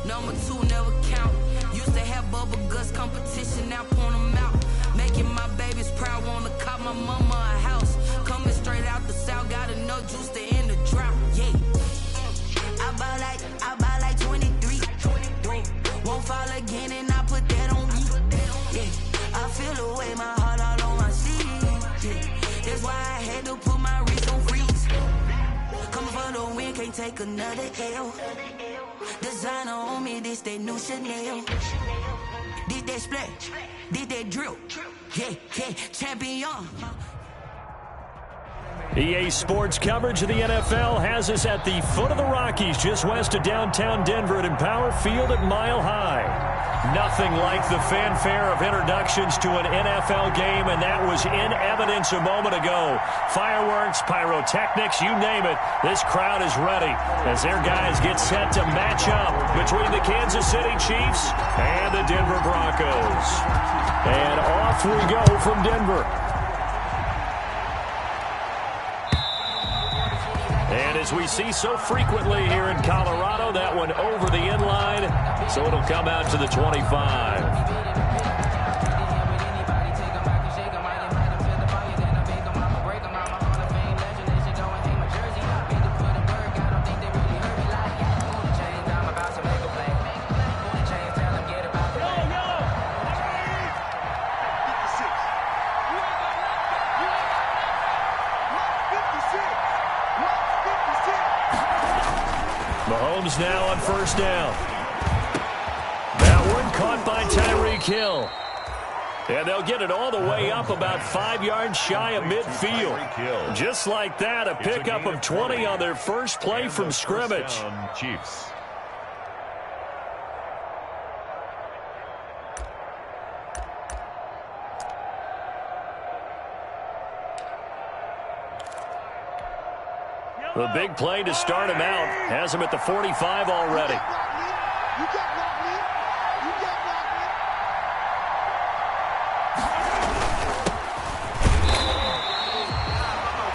Number 2 never count. Used to have bubble guts competition, now point them out. Making my babies proud, wanna cop my mama a house. Coming straight out the south, got enough juice to end the drought. Yeah. I buy like 23. Won't fall again and I put that on me. Yeah. I feel the way, my heart all on my sleeve. Yeah. That's why I had to put my wrist on freeze. Coming for the win, can't take another L. Designer on me, this that new Chanel. Did that splash, did that drill. Yeah, champion. EA Sports coverage of the NFL has us at the foot of the Rockies, just west of downtown Denver at Empower Field at Mile High. Nothing like the fanfare of introductions to an NFL game, and that was in evidence a moment ago. Fireworks, pyrotechnics, you name it. This crowd is ready as their guys get set to match up between the Kansas City Chiefs and the Denver Broncos. And off we go from Denver. And as we see so frequently here in Colorado, that one over the inline, so it'll come out to the 25. Mahomes now on first down. That one caught by Tyreek Hill. And they'll get it all the way up about 5 yards shy of midfield. Just like that, a pickup of 20 on their first play from scrimmage. Chiefs. The big play to start him out has him at the 45 already.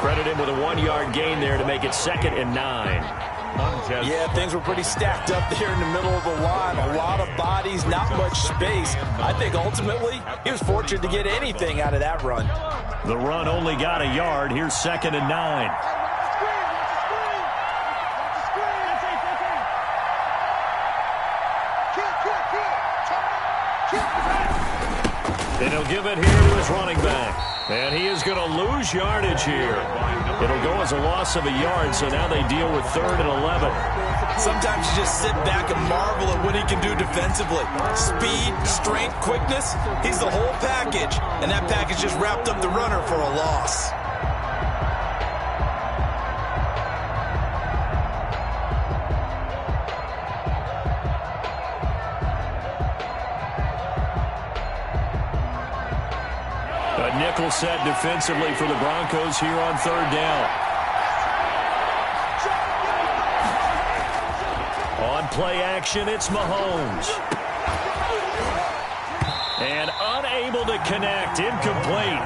Credit him with a 1-yard gain there to make it 2nd and 9. Yeah, things were pretty stacked up there in the middle of the line. A lot of bodies, not much space. I think ultimately he was fortunate to get anything out of that run. The run only got a yard. Here's 2nd and 9. And he'll give it here to his running back. And he is going to lose yardage here. It'll go as a loss of a yard, so now they deal with 3rd and 11. Sometimes you just sit back and marvel at what he can do defensively. Speed, strength, quickness, he's the whole package. And that package just wrapped up the runner for a loss. Nickel set defensively for the Broncos here on 3rd down. On play action, it's Mahomes. And unable to connect, incomplete.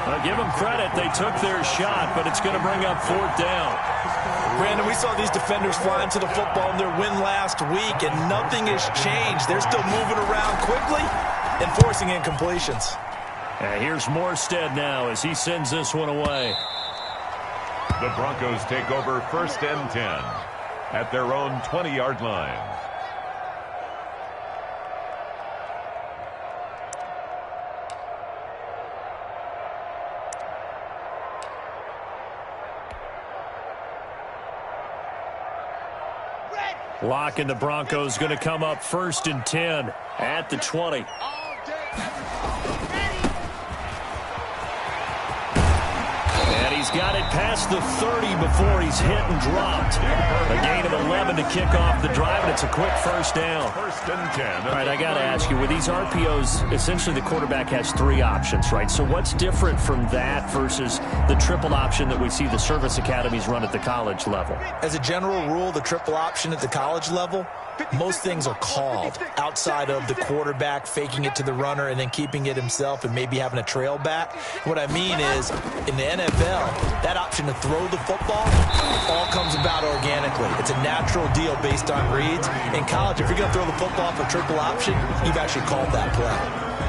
I'll give them credit, they took their shot, but it's going to bring up 4th down. Brandon, we saw these defenders fly into the football in their win last week, and nothing has changed. They're still moving around quickly and forcing incompletions. And here's Morstead now as he sends this one away. The Broncos take over 1st and 10 at their own 20-yard line. Lock and the Broncos going to come up 1st and 10 at the 20. He's got it past the 30 before he's hit and dropped. A gain of 11 to kick off the drive, and it's a quick 1st down. 1st and 10. All right, I got to ask you, with these RPOs, essentially the quarterback has 3 options, right? So what's different from that versus the triple option that we see the service academies run at the college level? As a general rule, the triple option at the college level, most things are called outside of the quarterback faking it to the runner and then keeping it himself and maybe having a trail back. What I mean is, in the NFL, that option to throw the football all comes about organically. It's a natural deal based on reads. In college, if you're going to throw the football for triple option, you've actually called that play.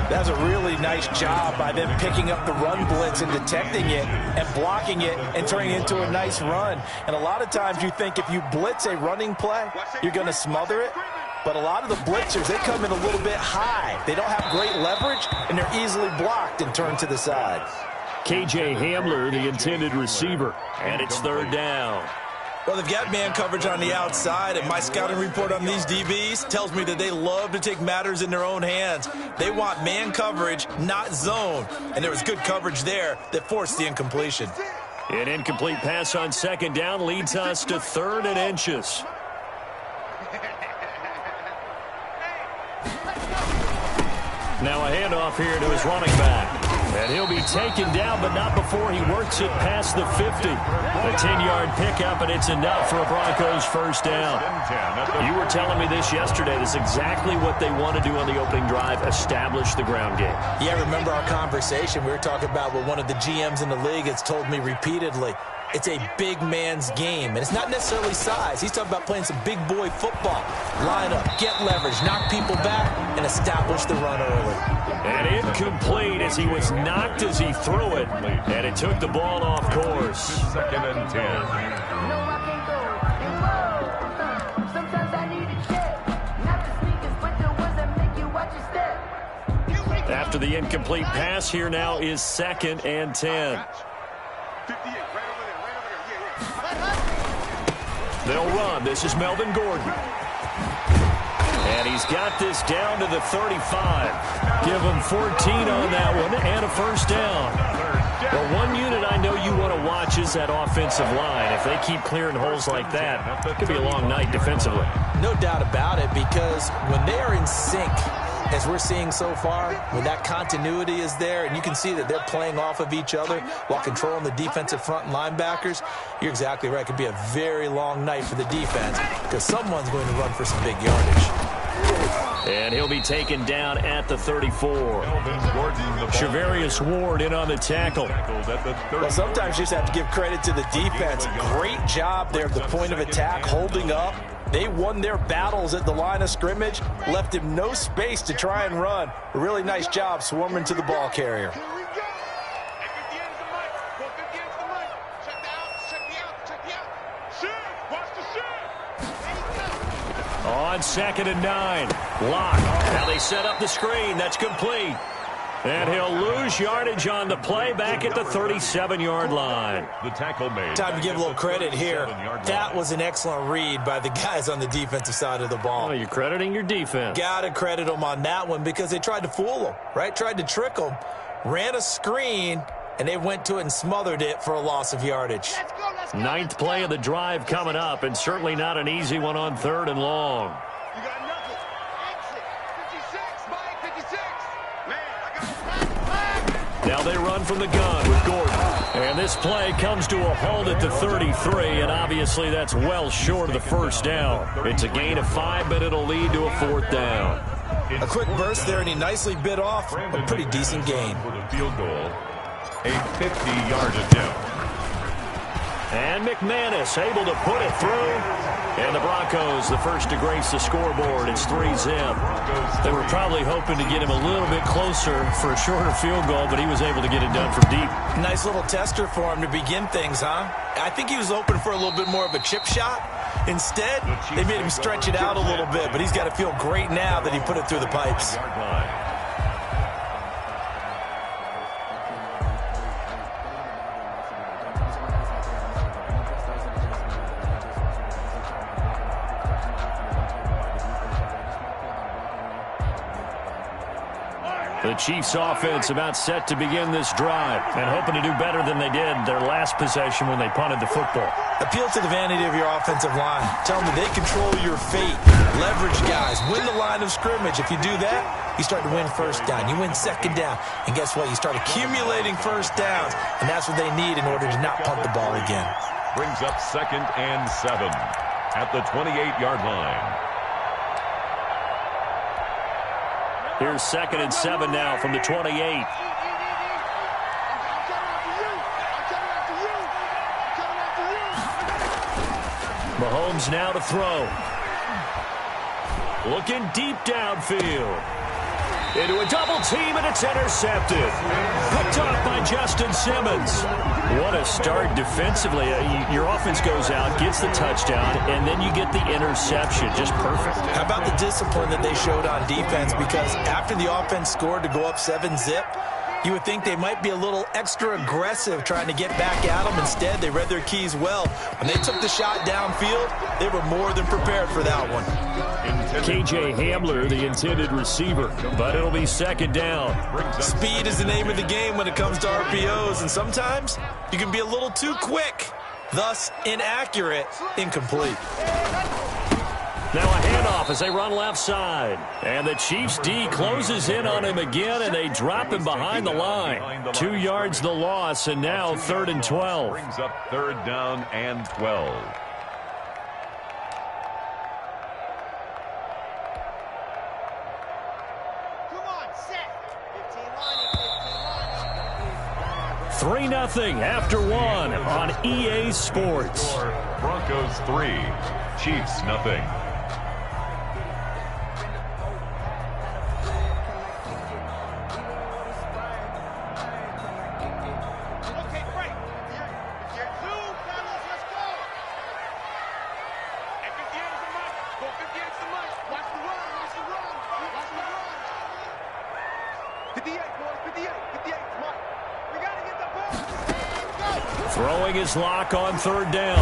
That's a really nice job by them picking up the run blitz and detecting it and blocking it and turning it into a nice run. And a lot of times you think if you blitz a running play, you're going to smother it. But a lot of the blitzers, they come in a little bit high. They don't have great leverage, and they're easily blocked and turned to the side. K.J. Hamler, the intended receiver, and it's third down. Well, they've got man coverage on the outside, and my scouting report on these DBs tells me that they love to take matters in their own hands. They want man coverage, not zone, and there was good coverage there that forced the incompletion. An incomplete pass on second down leads us to 3rd and inches. Now a handoff here to his running back. And he'll be taken down, but not before he works it past the 50. A 10-yard pickup, and it's enough for a Broncos first down. You were telling me this yesterday. This is exactly what they want to do on the opening drive, establish the ground game. Yeah, remember our conversation. We were talking about what one of the GMs in the league has told me repeatedly. It's a big man's game, and it's not necessarily size. He's talking about playing some big boy football. Line up, get leverage, knock people back, and establish the run early. And incomplete as he was knocked as he threw it, and it took the ball off course. 2nd and 10. After the incomplete pass, here now is 2nd and 10. They'll run. This is Melvin Gordon. And he's got this down to the 35. Give him 14 on that one and a first down. Well, one unit I know you want to watch is that offensive line. If they keep clearing holes like that, it could be a long night defensively. No doubt about it, because when they are in sync, as we're seeing so far, when that continuity is there and you can see that they're playing off of each other while controlling the defensive front and linebackers, you're exactly right. It could be a very long night for the defense because someone's going to run for some big yardage. And he'll be taken down at the 34. Shavarius Ward in on the tackle. Well, sometimes you just have to give credit to the defense. Great job there at the point of attack, holding up. They won their battles at the line of scrimmage, left him no space to try and run. A really nice job swarming to the ball carrier. On 2nd and 9. Lock. Now they set up the screen. That's complete. And he'll lose yardage on the play back at the 37-yard line. The tackle made. Time to give a little credit here. That was an excellent read by the guys on the defensive side of the ball. Oh, you're crediting your defense. Got to credit them on that one because they tried to fool them, right? Tried to trick them. Ran a screen, and they went to it and smothered it for a loss of yardage. 9th play of the drive coming up, and certainly not an easy one on 3rd and long. Now they run from the gun with Gordon. And this play comes to a halt at the 33, and obviously that's well short of the first down. It's a gain of 5, but it'll lead to a 4th down. A quick burst there, and he nicely bit off a pretty decent gain. For the field goal, a 50-yard attempt. And McManus able to put it through. And the Broncos, the first to grace the scoreboard. It's 3-zip. They were probably hoping to get him a little bit closer for a shorter field goal, but he was able to get it done from deep. Nice little tester for him to begin things, huh? I think he was open for a little bit more of a chip shot. Instead, they made him stretch it out a little bit, but he's got to feel great now that he put it through the pipes. The Chiefs offense about set to begin this drive and hoping to do better than they did their last possession when they punted the football. Appeal to the vanity of your offensive line. Tell them that they control your fate. Leverage guys. Win the line of scrimmage. If you do that, you start to win first down. You win second down. And guess what? You start accumulating first downs. And that's what they need in order to not punt the ball again. Brings up 2nd and 7 at the 28-yard line. Here's 2nd and 7 now from the 28. Mahomes now to throw. Looking deep downfield. Into a double team, and it's intercepted. Picked off by Justin Simmons. What a start defensively. Your offense goes out, gets the touchdown, and then you get the interception. Just perfect. How about the discipline that they showed on defense? Because after the offense scored to go up 7-zip, you would think they might be a little extra aggressive trying to get back at them. Instead, they read their keys well. When they took the shot downfield, they were more than prepared for that one. KJ Hamler, the intended receiver, but it'll be second down. Speed is the name of the game when it comes to RPOs, and sometimes you can be a little too quick, thus inaccurate, incomplete. Now a handoff as they run left side. And the Chiefs D closes in on him again, and they drop him behind the line. 2 yards the loss, and now 3rd and 12. Brings up 3rd down and 12. Come on, set. 3-0 after 1 on EA Sports. Broncos 3, Chiefs 0. Throwing his lock on 3rd down.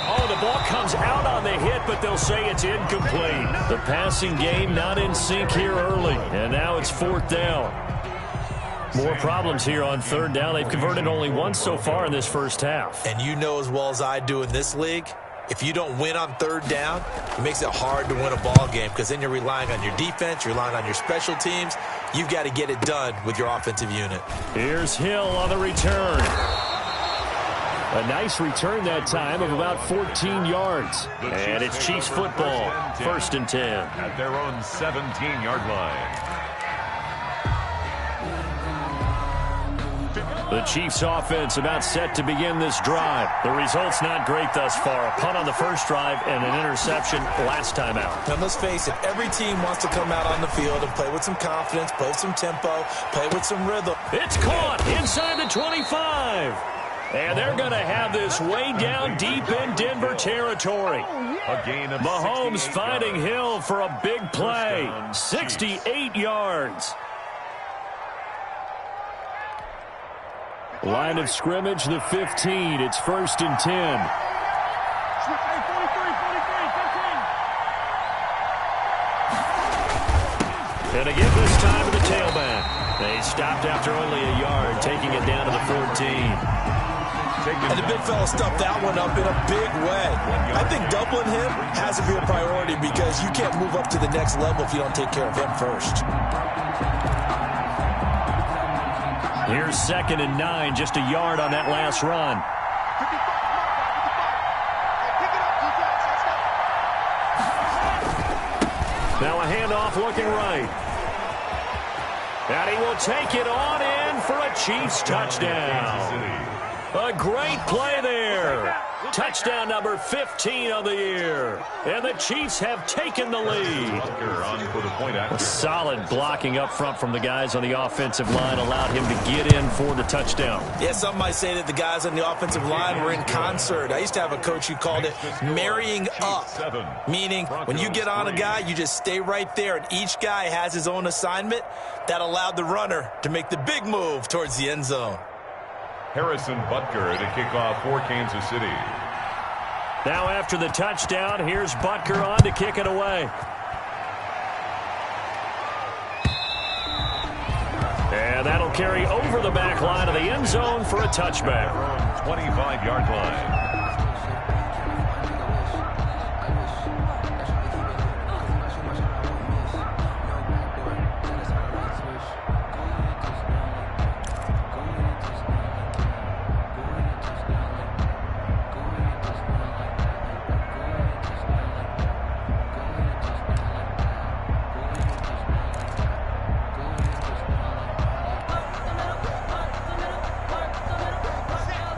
Oh, the ball comes out on the hit, but they'll say it's incomplete. The passing game not in sync here early, and now it's 4th down. More problems here on 3rd down. They've converted only once so far in this first half. And you know as well as I do in this league, if you don't win on 3rd down, it makes it hard to win a ball game because then you're relying on your defense, you're relying on your special teams. You've got to get it done with your offensive unit. Here's Hill on the return. A nice return that time of about 14 yards. And it's Chiefs football, 1st and 10. At their own 17-yard line. The Chiefs offense about set to begin this drive. The result's not great thus far. A punt on the first drive and an interception last time out. Now let's face it, every team wants to come out on the field and play with some confidence, play with some tempo, play with some rhythm. It's caught inside the 25. And they're going to have this way down deep in Denver territory. A gain of Mahomes finding Hill for a big play. 68 yards. Line of scrimmage, the 15. It's 1st and 10. And again this time to the tailback. They stopped after only a yard, taking it down to the 14. And the big fella stuffed that one up in a big way. I think doubling him has to be a priority because you can't move up to the next level if you don't take care of him first. Here's 2nd and 9, just a yard on that last run. Now a handoff looking right. And he will take it on in for a Chiefs touchdown. A great play there. Touchdown number 15 of the year. And the Chiefs have taken the lead. Solid blocking up front from the guys on the offensive line allowed him to get in for the touchdown. Yeah, some might say that the guys on the offensive line were in concert. I used to have a coach who called it marrying up, meaning when you get on a guy, you just stay right there, and each guy has his own assignment. That allowed the runner to make the big move towards the end zone. Harrison Butker to kick off for Kansas City. Now after the touchdown, here's Butker on to kick it away. And that'll carry over the back line of the end zone for a touchback. 25-yard line.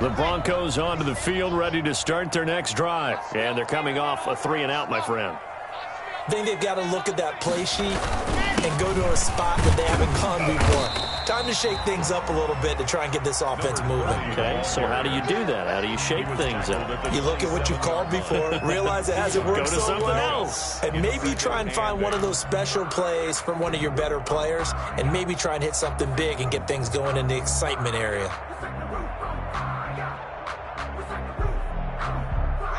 The Broncos onto the field, ready to start their next drive. And they're coming off a 3-and-out, my friend. I think they've got to look at that play sheet and go to a spot that they haven't gone before. Time to shake things up a little bit to try and get this offense moving. Okay, so how do you do that? How do you shake things up? You look at what you've called before, realize it hasn't worked Go to so something well, else. and maybe try and find one of those special plays from one of your better players, and maybe try and hit something big and get things going in the excitement area.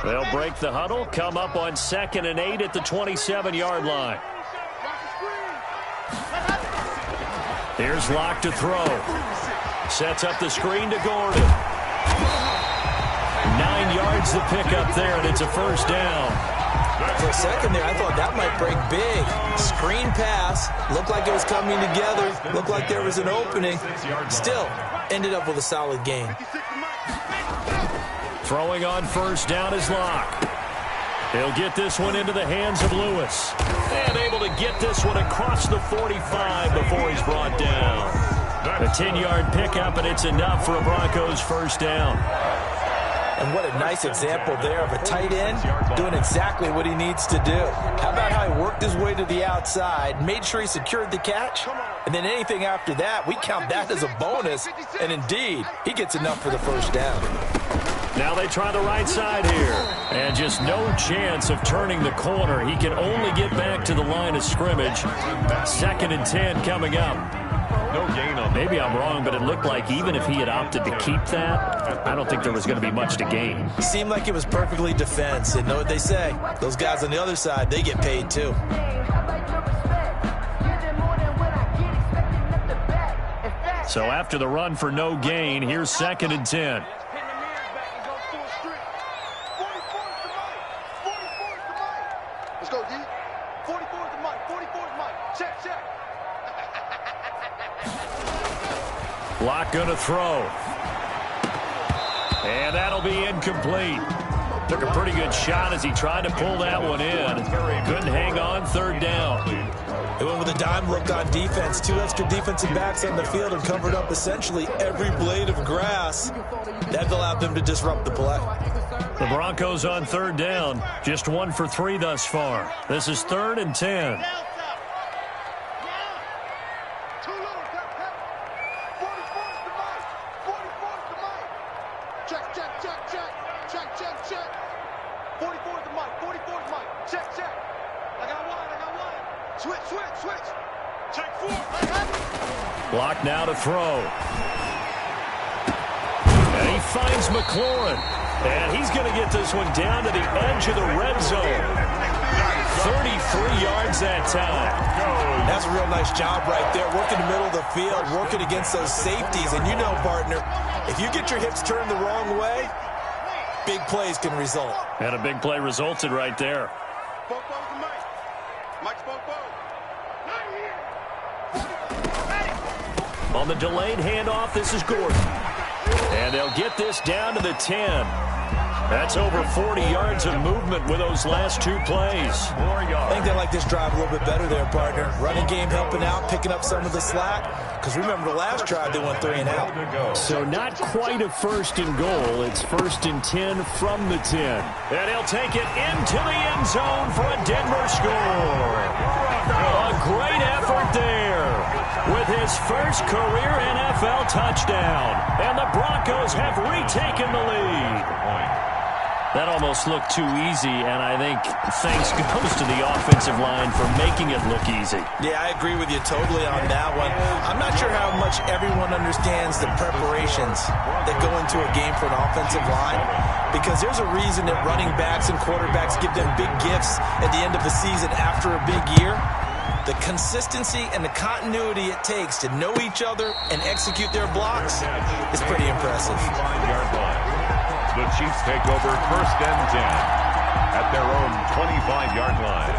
They'll break the huddle, come up on 2nd and 8 at the 27-yard line. Here's Locke to throw. Sets up the screen to Gordon. 9 yards to pick up there, and it's a first down. For a second there, I thought that might break big. Screen pass. Looked like it was coming together. Looked like there was an opening. Still, ended up with a solid gain. Throwing on first down is Locke. He'll get this one into the hands of Lewis. And able to get this one across the 45 before he's brought down. A 10-yard pickup, and it's enough for a Broncos first down. And what a nice example there of a tight end doing exactly what he needs to do. How about how he worked his way to the outside, made sure he secured the catch, and then anything after that, we count that as a bonus. And indeed, he gets enough for the first down. Now they try the right side here. And just no chance of turning the corner. He can only get back to the line of scrimmage. 2nd and 10 coming up. No gain on. Maybe I'm wrong, but it looked like even if he had opted to keep that, I don't think there was going to be much to gain. It seemed like it was perfectly defense. And know what they say? Those guys on the other side, they get paid too. So after the run for no gain, here's 2nd and 10. Let's go, D. 44 is the mic. 44 is the mic. Check. Locke going to throw. And that'll be incomplete. Took a pretty good shot as he tried to pull that one in. Couldn't hang on, 3rd down. They went with a dime look on defense. 2 extra defensive backs on the field and covered up essentially every blade of grass. That allowed them to disrupt the play. The Broncos on 3rd down. Just 1 for 3 thus far. This is 3rd and 10. Block now to throw. And he finds McLaurin. And he's going to get this one down to the edge of the red zone. 33 yards that time. That's a real nice job right there. Working the middle of the field, working against those safeties. And you know, partner, if you get your hips turned the wrong way, big plays can result. And a big play resulted right there. On the delayed handoff, this is Gordon. And they'll get this down to the 10. That's over 40 yards of movement with those last 2 plays. I think they like this drive a little bit better there, partner. Running game helping out, picking up some of the slack. Because remember the last drive, they went 3 and out. So not quite a 1st and goal. It's 1st and 10 from the 10. And he'll take it into the end zone for a Denver score. A great effort there with his first career NFL touchdown. And the Broncos have retaken the lead. That almost looked too easy, and I think thanks goes to the offensive line for making it look easy. Yeah, I agree with you totally on that one. I'm not sure how much everyone understands the preparations that go into a game for an offensive line, because there's a reason that running backs and quarterbacks give them big gifts at the end of the season after a big year. The consistency and the continuity it takes to know each other and execute their blocks is pretty impressive. The Chiefs take over 1st and 10 at their own 25-yard line.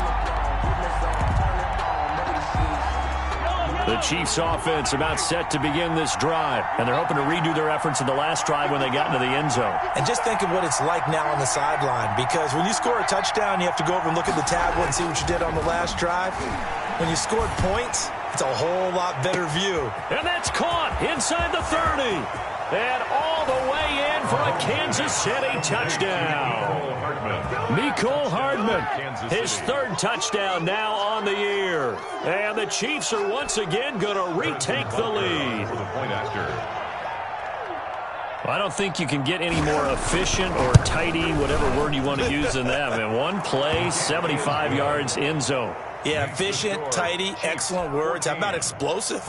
The Chiefs offense about set to begin this drive, and they're hoping to redo their efforts in the last drive when they got into the end zone. And just think of what it's like now on the sideline, because when you score a touchdown, you have to go over and look at the tablet and see what you did on the last drive. When you scored points, it's a whole lot better view. And that's caught inside the 30. And all the way in for a Kansas City touchdown. Mecole Hardman, his third touchdown now on the year. And the Chiefs are once again going to retake the lead. I don't think you can get any more efficient or tidy, whatever word you want to use in that. Man, one play, 75 yards, end zone. Yeah, efficient, tidy, excellent words. How about explosive?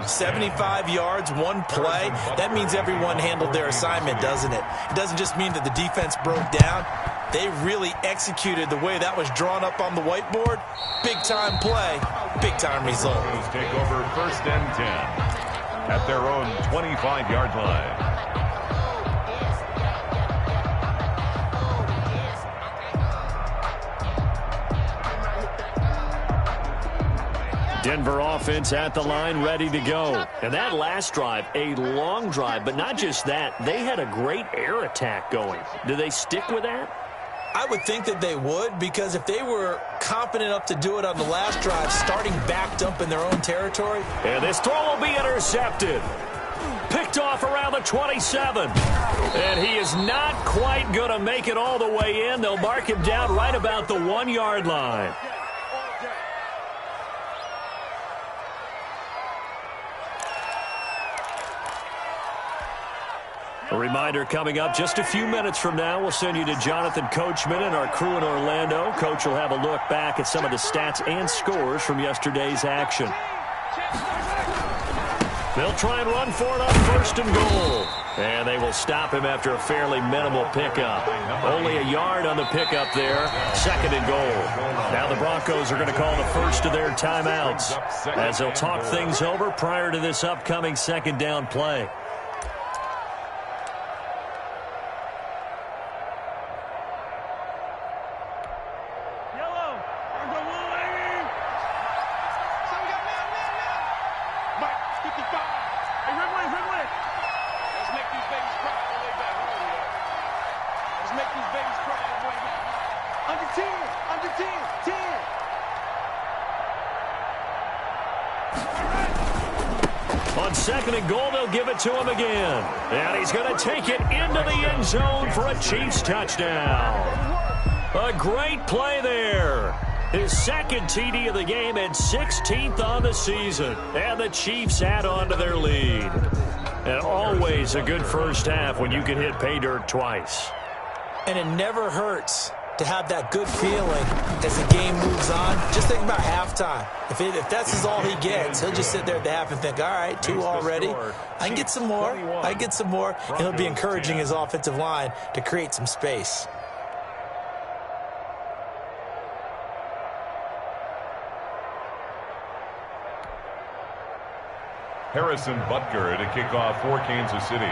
75 yards, one play. That means everyone handled their assignment, doesn't it? It doesn't just mean that the defense broke down. They really executed the way that was drawn up on the whiteboard. Big-time play, big-time result. Take over 1st and 10 at their own 25-yard line. Denver offense at the line, ready to go. And that last drive, a long drive, but not just that. They had a great air attack going. Do they stick with that? I would think that they would, because if they were confident enough to do it on the last drive, starting backed up in their own territory. And this throw will be intercepted. Picked off around the 27. And he is not quite going to make it all the way in. They'll mark him down right about the 1-yard line. A reminder coming up just a few minutes from now, we'll send you to Jonathan Coachman and our crew in Orlando. Coach will have a look back at some of the stats and scores from yesterday's action. They'll try and run for it on 1st and goal. And they will stop him after a fairly minimal pickup. Only a yard on the pickup there. 2nd and goal. Now the Broncos are going to call the first of their timeouts as they'll talk things over prior to this upcoming 2nd down play. On 2nd and goal, they'll give it to him again. And he's going to take it into the end zone for a Chiefs touchdown. A great play there. His 2nd TD of the game and 16th on the season. And the Chiefs add on to their lead. And always a good first half when you can hit pay dirt twice. And it never hurts to have that good feeling as the game moves on. Just think about halftime. If that's all he gets, he'll just sit there at the half and think, all right, 2 already. I can get some more. I can get some more. And he'll be encouraging his offensive line to create some space. Harrison Butker to kick off for Kansas City.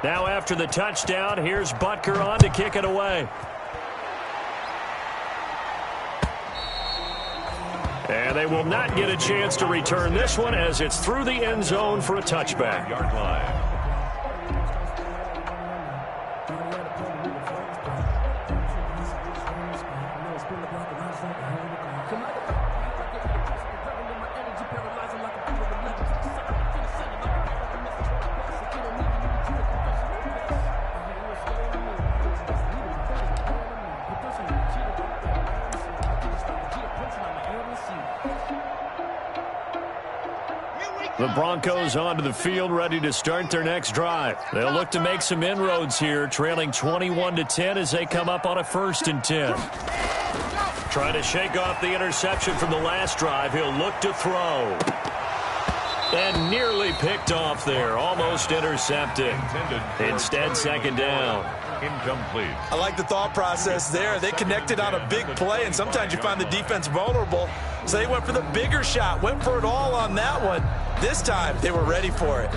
Now after the touchdown, here's Butker on to kick it away. And they will not get a chance to return this one as it's through the end zone for a touchback. Yard line. The Broncos onto the field, ready to start their next drive. They'll look to make some inroads here, trailing 21-10 as they come up on a 1st and 10. Trying to shake off the interception from the last drive. He'll look to throw. And nearly picked off there, almost intercepted. Instead, 2nd down. Incomplete. I like the thought process there. They connected on a big play, and sometimes you find the defense vulnerable. So they went for the bigger shot, went for it all on that one. This time, they were ready for it.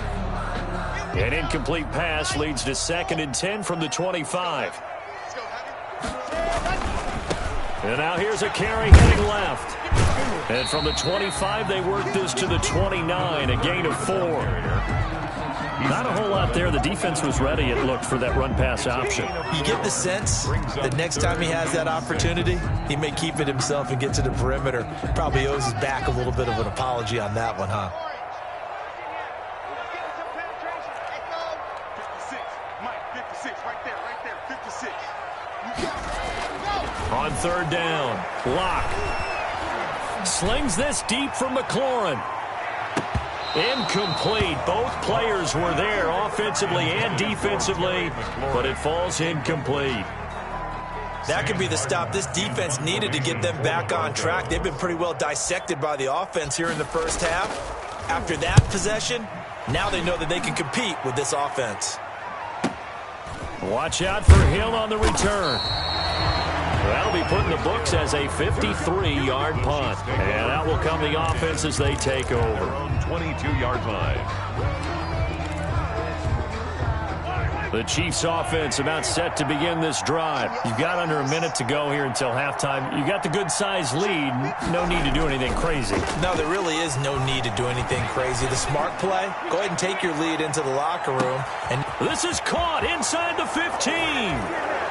An incomplete pass leads to 2nd and 10 from the 25. And now here's a carry heading left. And from the 25, they work this to the 29, a gain of 4. Not a whole lot there. The defense was ready, it looked, for that run-pass option. You get the sense that next time he has that opportunity, he may keep it himself and get to the perimeter. Probably owes his back a little bit of an apology on that one, huh? On third down, Locke slings this deep from McLaurin. Incomplete. Both players were there offensively and defensively, but it falls incomplete. That could be the stop this defense needed to get them back on track. They've been pretty well dissected by the offense here in the first half. After that possession, now they know that they can compete with this offense. Watch out for Hill on the return. That'll be put in the books as a 53-yard punt. And out will come the offense as they take over. 22-yard line. The Chiefs offense about set to begin this drive. You've got under a minute to go here until halftime. You've got the good-sized lead. No need to do anything crazy. No, there really is no need to do anything crazy. The smart play, go ahead and take your lead into the locker room. And this is caught inside the 15.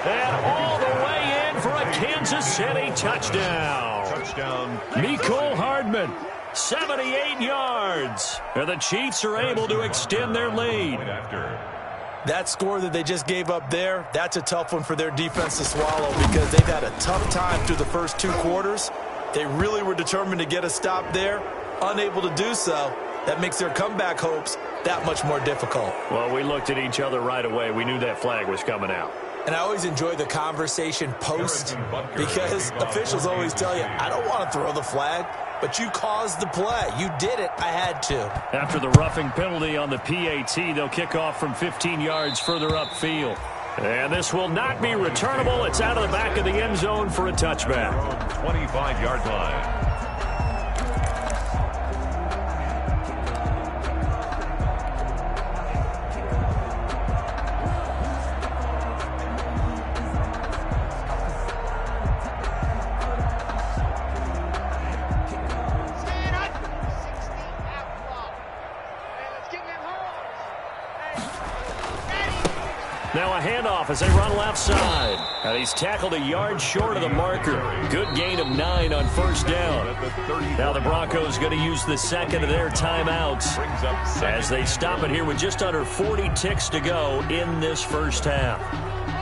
And all the way in for a Kansas City touchdown. Touchdown. Mecole Hardman, 78 yards. And the Chiefs are able to extend their lead. That score that they just gave up there, that's a tough one for their defense to swallow because they've had a tough time through the first two quarters. They really were determined to get a stop there, unable to do so. That makes their comeback hopes that much more difficult. Well, we looked at each other right away. We knew that flag was coming out. And I always enjoy the conversation post because officials always tell you, I don't want to throw the flag, but you caused the play. You did it. I had to. After the roughing penalty on the PAT, they'll kick off from 15 yards further upfield. And this will not be returnable. It's out of the back of the end zone for a touchback. 25-yard line. Now a handoff as they run left side. And he's tackled a yard short of the marker. Good gain of 9 on first down. Now the Broncos going to use the second of their timeouts as they stop it here with just under 40 ticks to go in this first half.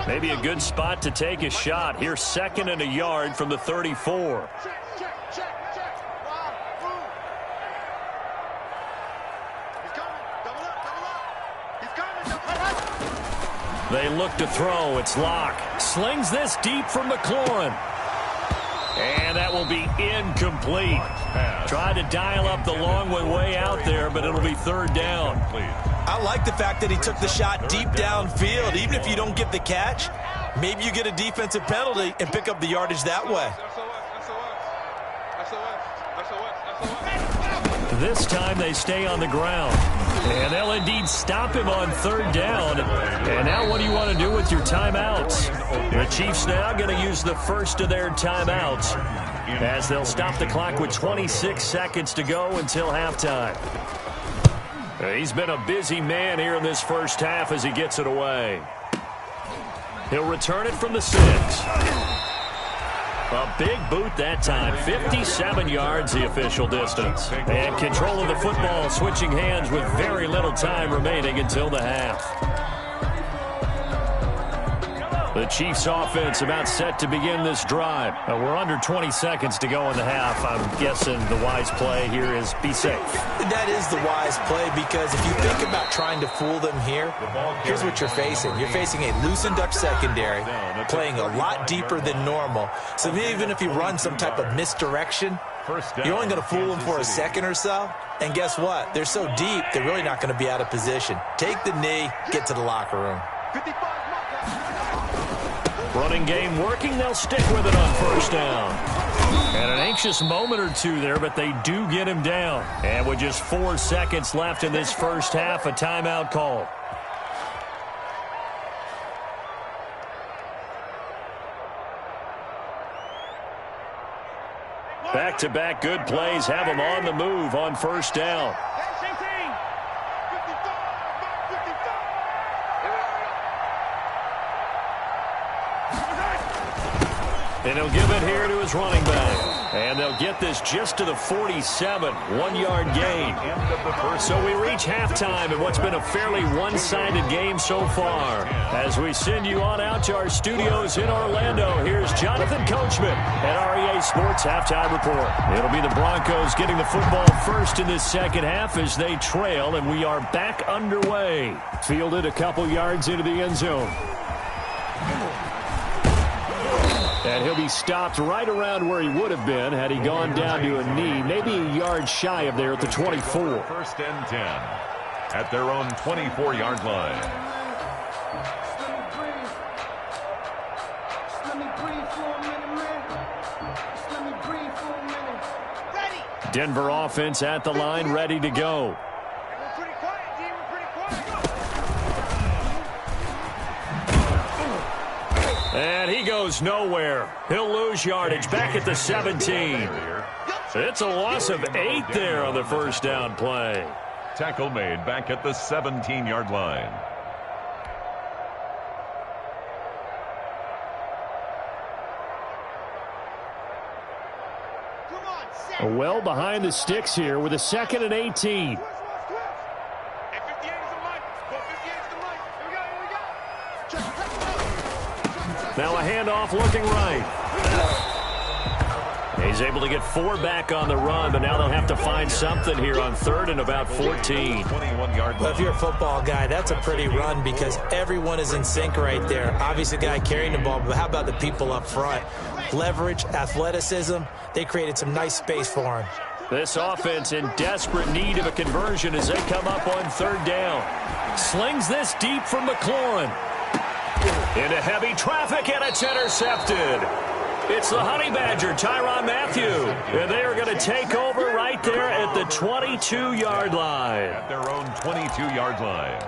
Maybe a good spot to take a shot. Here's second and a yard from the 34. They look to throw. It's Locke. Slings this deep from McLaurin. And that will be incomplete. Tried to dial up the long one way out there, but it'll be third down. I like the fact that he took the shot deep downfield. Even if you don't get the catch, maybe you get a defensive penalty and pick up the yardage that way. This time they stay on the ground. And they'll indeed stop him on third down. And now what do you want to do with your timeouts? The Chiefs now going to use the first of their timeouts as they'll stop the clock with 26 seconds to go until halftime. He's been a busy man here in this first half as he gets it away. He'll return it from the 6. A big boot that time. 57 yards the official distance. And control of the football switching hands with very little time remaining until the half. The Chiefs offense about set to begin this drive. We're under 20 seconds to go in the half. I'm guessing the wise play here is be safe. That is the wise play because if you think about trying to fool them here, here's what you're facing. You're facing a loosened up secondary, playing a lot deeper than normal. So even if you run some type of misdirection, you're only going to fool them for a second or so. And guess what? They're so deep, they're really not going to be out of position. Take the knee, get to the locker room. Running game working. They'll stick with it on first down. And an anxious moment or two there, but they do get him down. And with just 4 seconds left in this first half, a timeout call. Back-to-back good plays have them on the move on first down. And he'll give it here to his running back. And they'll get this just to the 47, 1-yard gain. So we reach halftime in what's been a fairly one-sided game so far. As we send you on out to our studios in Orlando, here's Jonathan Coachman at REA Sports Halftime Report. It'll be the Broncos getting the football first in this second half as they trail, and we are back underway. Fielded a couple yards into the end zone. And he'll be stopped right around where he would have been had he gone down to a knee, maybe a yard shy of there at the 24. First and 10 at their own 24-yard line. Denver offense at the line, ready to go. And he goes nowhere. He'll lose yardage back at the 17. It's a loss of 8 there on the first down play. Tackle made back at the 17-yard line. Well behind the sticks here with a 2nd and 18. Now a handoff looking right. He's able to get 4 back on the run, but now they'll have to find something here on 3rd and about 14. Well, if you're a football guy, that's a pretty run because everyone is in sync right there. Obviously, the guy carrying the ball, but how about the people up front? Leverage, athleticism, they created some nice space for him. This offense in desperate need of a conversion as they come up on 3rd down. Slings this deep from McLaurin. Into heavy traffic, and it's intercepted. It's the Honey Badger, Tyrann Mathieu. And they are going to take over right there at the 22-yard line. At their own 22-yard line.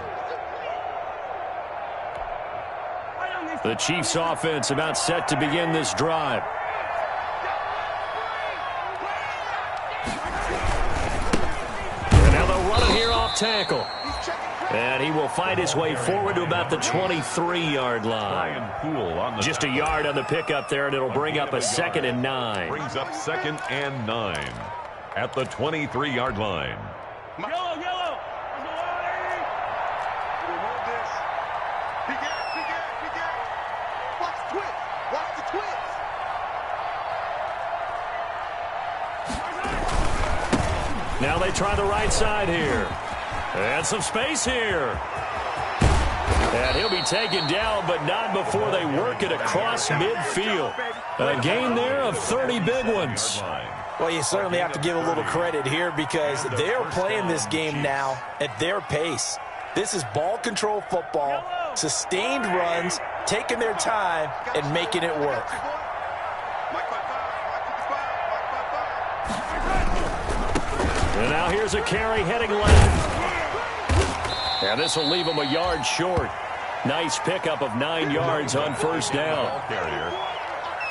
The Chiefs offense about set to begin this drive. And now they'll run it here off tackle. And he will find his way forward to about the 23-yard line. Just a yard on the pickup there, and it'll bring up a 2nd and 9. Brings up 2nd and 9 at the 23-yard line. Yellow, yellow. Watch the twist. Watch the twist. Now they try the right side here. And some space here. And he'll be taken down, but not before they work it across midfield. A gain there of 30 big ones. Well, you certainly have to give a little credit here because they're playing this game now at their pace. This is ball control football, sustained runs, taking their time, and making it work. And now here's a carry heading left. And this will leave him a yard short. Nice pickup of 9 yards on 1st down.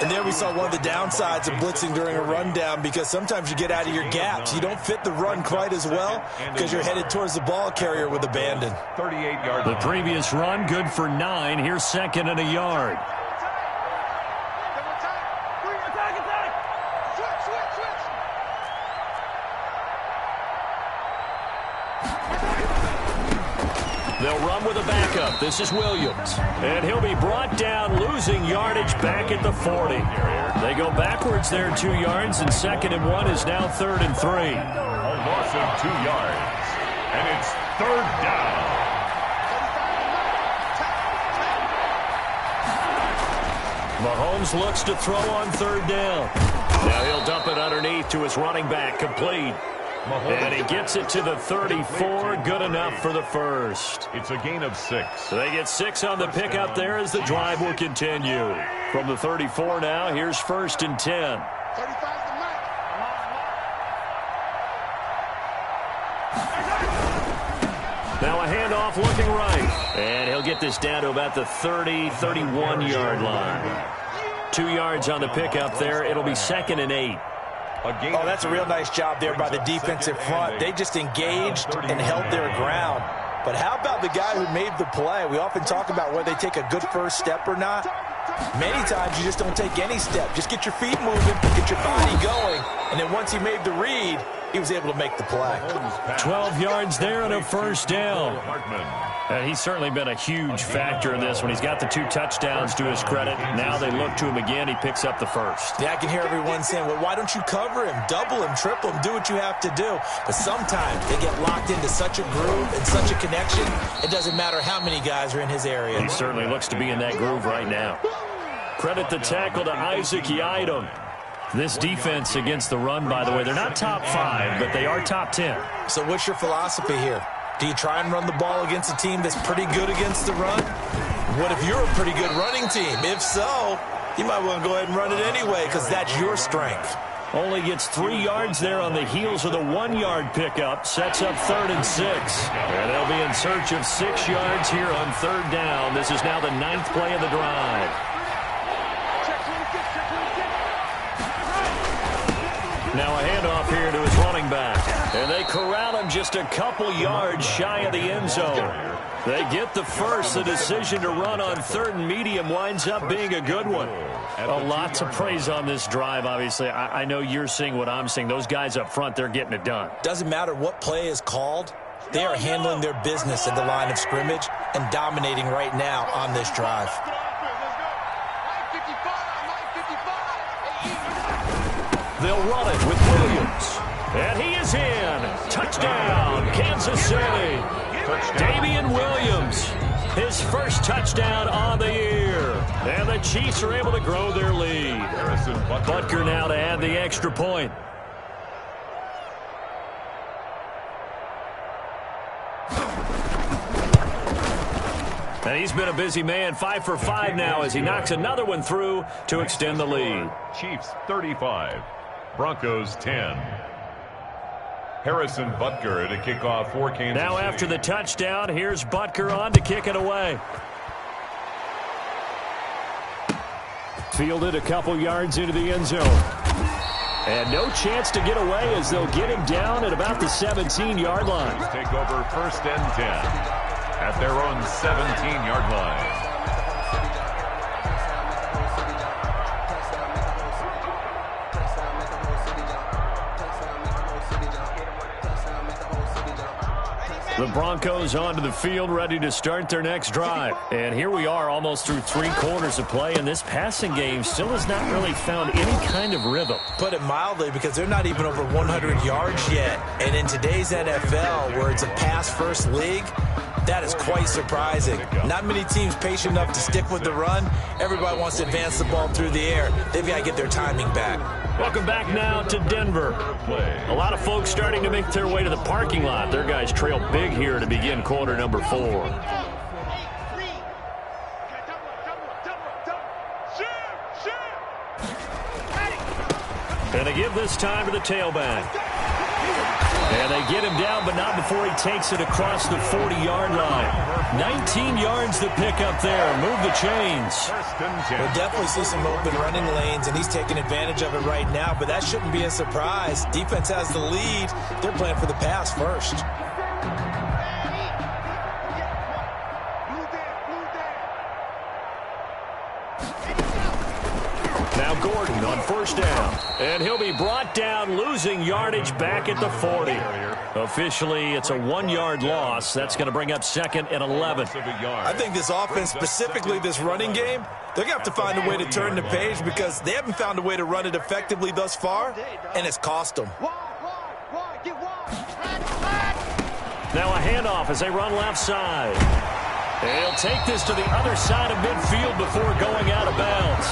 And there we saw one of the downsides of blitzing during a rundown because sometimes you get out of your gaps. You don't fit the run quite as well because you're headed towards the ball carrier with abandon. 38-yard. The previous run good for 9. Here's 2nd and a yard. They'll run with a backup. This is Williams. And he'll be brought down, losing yardage back at the 40. They go backwards there 2 yards, and 2nd and 1 is now 3rd and 3. A loss of 2 yards. And it's 3rd down. Mahomes looks to throw on 3rd down. Now he'll dump it underneath to his running back, complete. And he gets it to the 34, good enough for the first. It's a gain of 6. So they get 6 on the pickup there as the drive will continue. From the 34 now, here's 1st and 10. 35's the mic. Now a handoff looking right. And he'll get this down to about the 30, 31-yard line. 2 yards on the pickup there. It'll be 2nd and 8. Oh, that's a real nice job there by the defensive front. They just engaged and held their ground. But how about the guy who made the play? We often talk about whether they take a good first step or not. Many times you just don't take any step. Just get your feet moving, get your body going, and then once he made the read, he was able to make the play. 12 yards there and a first down. And he's certainly been a huge factor in this when he's got the 2 touchdowns to his credit. Now they look to him again. He picks up the first. Yeah, I can hear everyone saying, well, why don't you cover him, double him, triple him, do what you have to do. But sometimes they get locked into such a groove and such a connection, it doesn't matter how many guys are in his area. He certainly looks to be in that groove right now. Credit the tackle to Isaac Yiadom. This defense against the run, by the way, they're not top 5, but they are top 10. So what's your philosophy here? Do you try and run the ball against a team that's pretty good against the run? What if you're a pretty good running team? If so, you might want to go ahead and run it anyway because that's your strength. Only gets 3 yards there on the heels of the 1-yard pickup. Sets up 3rd and 6. And they'll be in search of 6 yards here on 3rd down. This is now the 9th play of the drive. Now a handoff here to his running back. And they corral him just a couple yards shy of the end zone. They get the first. The decision to run on 3rd and medium winds up being a good one. A lot to praise on this drive, obviously. I know you're seeing what I'm seeing. Those guys up front, they're getting it done. Doesn't matter what play is called. They are handling their business at the line of scrimmage and dominating right now on this drive. They'll run it with Williams. And he is in. Touchdown, Kansas City. Damian Williams, his first touchdown on the year. And the Chiefs are able to grow their lead. Butker now to add the extra point. And he's been a busy man, 5 for 5 now as he knocks another one through to extend the lead. Chiefs 35, Broncos 10. Harrison Butker to kick off for Kansas Now City. after the touchdown, here's Butker on to kick it away. Fielded a couple yards into the end zone. And no chance to get away as they'll get him down at about the 17-yard line. Take over 1st and 10 at their own 17-yard line. The Broncos onto the field, ready to start their next drive. And here we are almost through 3 quarters of play, and this passing game still has not really found any kind of rhythm. Put it mildly, because they're not even over 100 yards yet. And in today's NFL, where it's a pass-first league, that is quite surprising. Not many teams patient enough to stick with the run. Everybody wants to advance the ball through the air. They've got to get their timing back. Welcome back now to Denver. A lot of folks starting to make their way to the parking lot. Their guys trail big here to begin quarter number 4. And they give this time to the tailback. And they get him down, but not before he takes it across the 40-yard line. 19 yards to pick up there. Move the chains. We'll definitely see some open running lanes, and he's taking advantage of it right now, but that shouldn't be a surprise. Defense has the lead. They're playing for the pass first. Now Gordon on 1st down. And he'll be brought down, losing yardage back at the 40. Officially, it's a 1-yard loss. That's going to bring up 2nd and 11. I think this offense, specifically this running game, they're going to have to find a way to turn the page because they haven't found a way to run it effectively thus far, and it's cost them. Now a handoff as they run left side. They'll take this to the other side of midfield before going out of bounds.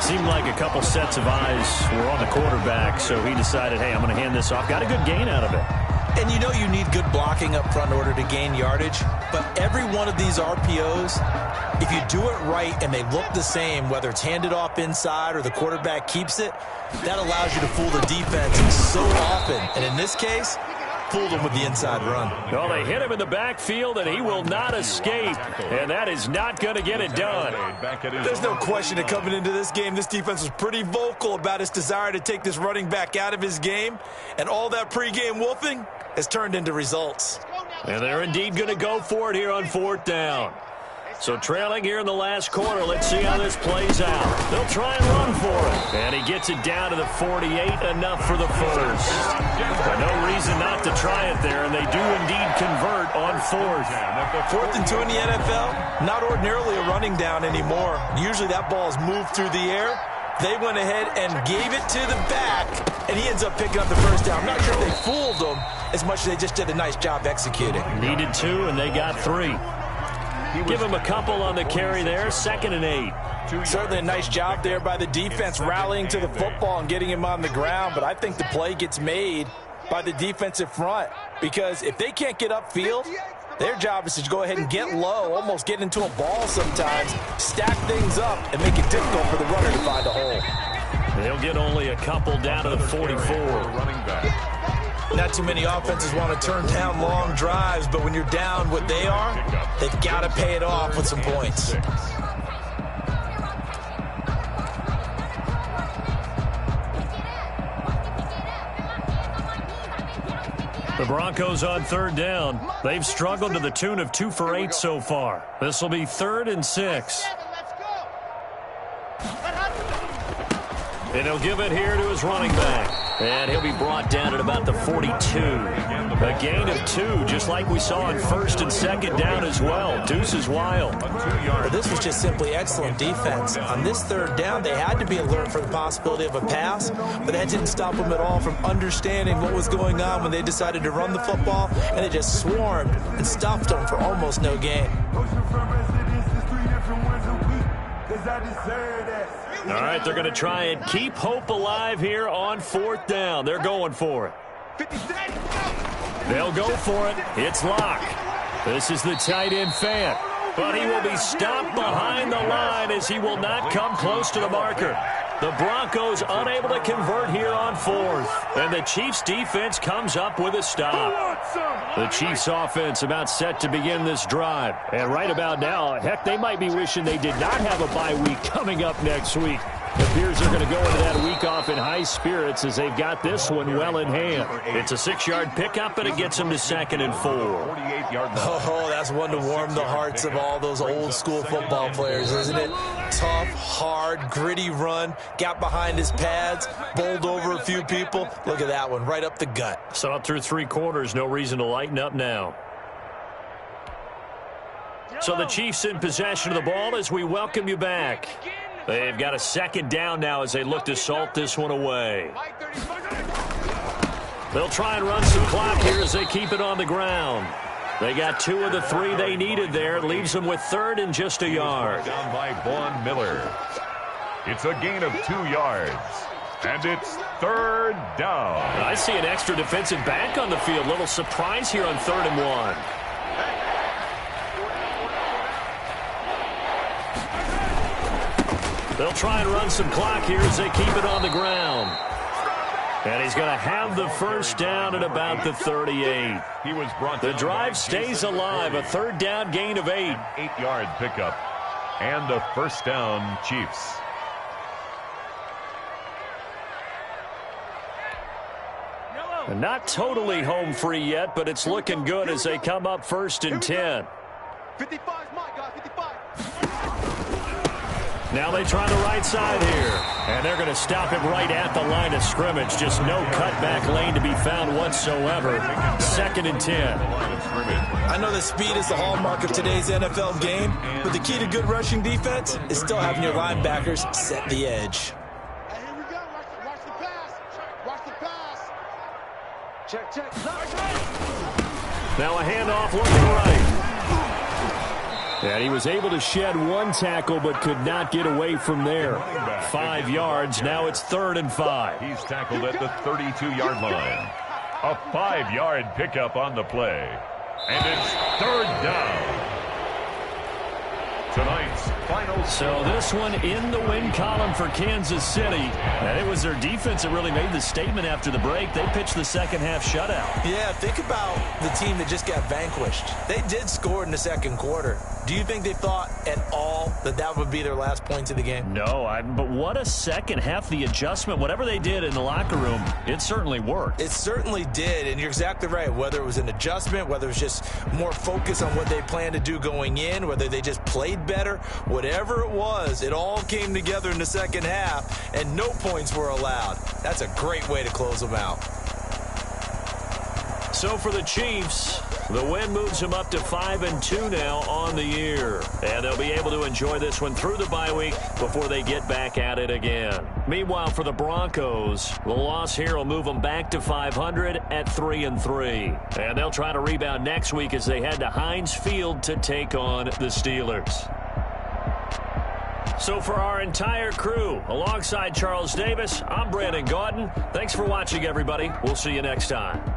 Seemed like a couple sets of eyes were on the quarterback, so he decided, hey, I'm going to hand this off. Got a good gain out of it. And you know you need good blocking up front in order to gain yardage, but every one of these RPOs, if you do it right and they look the same, whether it's handed off inside or the quarterback keeps it, that allows you to fool the defense so often. And in this case, fooled him with the inside run. Well, they hit him in the backfield, and he will not escape. And that is not going to get it done. There's no question that coming into this game, this defense was pretty vocal about its desire to take this running back out of his game. And all that pregame wolfing has turned into results. And they're indeed going to go for it here on 4th down. So trailing here in the last quarter, let's see how this plays out. They'll try and run for it. And he gets it down to the 48, enough for the first. But no reason not to try it there, and they do indeed convert on fourth. 4th and 2 in the NFL, not ordinarily a running down anymore. Usually that ball is moved through the air. They went ahead and gave it to the back, and he ends up picking up the first down. I'm not sure if they fooled him as much as they just did a nice job executing. Needed 2, and they got 3. Give him a couple on the carry there, 2nd and 8. Certainly a nice job there by the defense rallying to the football and getting him on the ground, but I think the play gets made by the defensive front because if they can't get upfield, their job is to go ahead and get low, almost get into a ball sometimes, stack things up, and make it difficult for the runner to find a hole. They'll get only a couple down to the 44. Running back. Not too many offenses want to turn down long drives, but when you're down what they are, they've got to pay it off with some points. The Broncos on 3rd down. They've struggled to the tune of 2 for 8 so far. This will be 3rd and 6. And he'll give it here to his running back. And he'll be brought down at about the 42. A gain of 2, just like we saw on 1st and 2nd down as well. Deuce is wild. Well, this was just simply excellent defense. On this 3rd down, they had to be alert for the possibility of a pass, but that didn't stop them at all from understanding what was going on when they decided to run the football, and they just swarmed and stuffed them for almost no gain. All right, they're going to try and keep hope alive here on 4th down. They're going for it. They'll go for it. It's Locke. This is the tight end Fant. But he will be stopped behind the line as he will not come close to the marker. The Broncos unable to convert here on 4th. And the Chiefs defense comes up with a stop. The Chiefs offense about set to begin this drive. And right about now, heck, they might be wishing they did not have a bye week coming up next week. It appears they're going to go into that week off in high spirits as they've got this one well in hand. It's a 6-yard pickup, and it gets them to 2nd and 4. Oh, that's one to warm the hearts of all those old-school football players, isn't it? Tough, hard, gritty run, got behind his pads, bowled over a few people. Look at that one, right up the gut. So up through 3 quarters, no reason to lighten up now. So the Chiefs in possession of the ball as we welcome you back. They've got a 2nd down now as they look to salt this one away. They'll try and run some clock here as they keep it on the ground. They got 2 of the 3 they needed there. It leaves them with 3rd and just a yard. Down by Vaughn Miller. It's a gain of 2 yards. And it's 3rd down. I see an extra defensive back on the field. Little surprise here on 3rd and 1. They'll try and run some clock here as they keep it on the ground. And he's going to have the first down at about the 38. He was brought the down. drive stays alive. A 3rd down gain of 8. 8-yard pickup. And a first down, Chiefs. And not totally home free yet, but it's looking good as they come up 1st and 10. 55 is mine, guys. 55. Now they try the right side here. And they're going to stop him right at the line of scrimmage. Just no cutback lane to be found whatsoever. 2nd and 10. I know that speed is the hallmark of today's NFL game, but the key to good rushing defense is still having your linebackers set the edge. Hey, here we go. Watch the pass. Watch the pass. Check. Now a handoff looking right. And he was able to shed 1 tackle but could not get away from there. 5 yards. Now it's 3rd and 5. He's tackled at the 32-yard line. A 5-yard pickup on the play. And it's 3rd down. Tonight's final. So this one in the win column for Kansas City. And it was their defense that really made the statement after the break. They pitched the second half shutout. Yeah, think about the team that just got vanquished. They did score in the 2nd quarter. Do you think they thought at all that that would be their last points of the game? No, but what a second half. The adjustment, whatever they did in the locker room, it certainly worked. It certainly did, and you're exactly right. Whether it was an adjustment, whether it was just more focus on what they planned to do going in, whether they just played better, whatever it was, it all came together in the second half, and no points were allowed. That's a great way to close them out. So for the Chiefs, the win moves them up to 5-2 now on the year. And they'll be able to enjoy this one through the bye week before they get back at it again. Meanwhile, for the Broncos, the loss here will move them back to 500 at 3-3. And they'll try to rebound next week as they head to Heinz Field to take on the Steelers. So for our entire crew, alongside Charles Davis, I'm Brandon Gaudin. Thanks for watching, everybody. We'll see you next time.